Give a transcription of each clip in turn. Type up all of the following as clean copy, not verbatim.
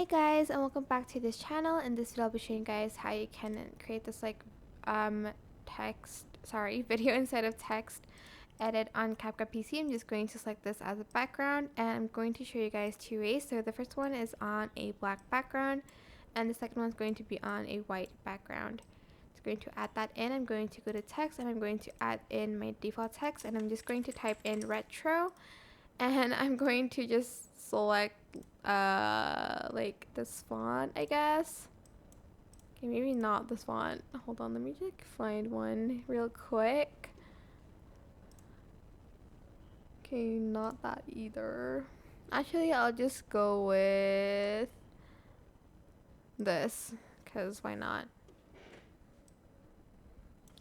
Hey guys, and welcome back to this channel. In this video I'll be showing you guys how you can create this video instead of text edit on CapCut PC. I'm just going to select this as a background and I'm going to show you guys two ways. So the first one is on a black background and the second one is going to be on a white background. It's going to add that in. I'm going to go to text and I'm going to add in my default text and I'm just going to type in retro and I'm going to just select like this font, I guess. Okay, maybe not this font. Hold on, let me just find one real quick. Okay, not that either. Actually, I'll just go with this, because why not?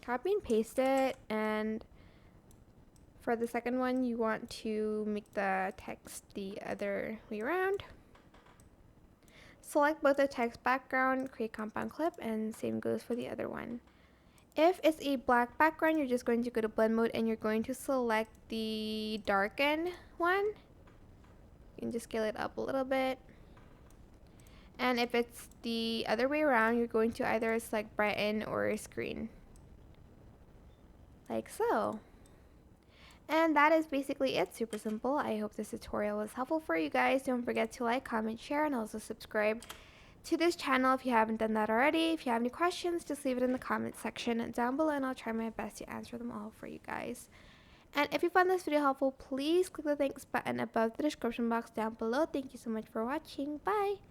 Copy and paste it, and for the second one, you want to make the text the other way around. Select both the text background, create compound clip, and same goes for the other one. If it's a black background, you're just going to go to blend mode and you're going to select the darken one. You can just scale it up a little bit. And if it's the other way around, you're going to either select brighten or screen. Like so. And that is basically it. Super simple. I hope this tutorial was helpful for you guys. Don't forget to like, comment, share, and also subscribe to this channel if you haven't done that already. If you have any questions, just leave it in the comment section down below and I'll try my best to answer them all for you guys. And if you found this video helpful, please click the thanks button above the description box down below. Thank you so much for watching. Bye!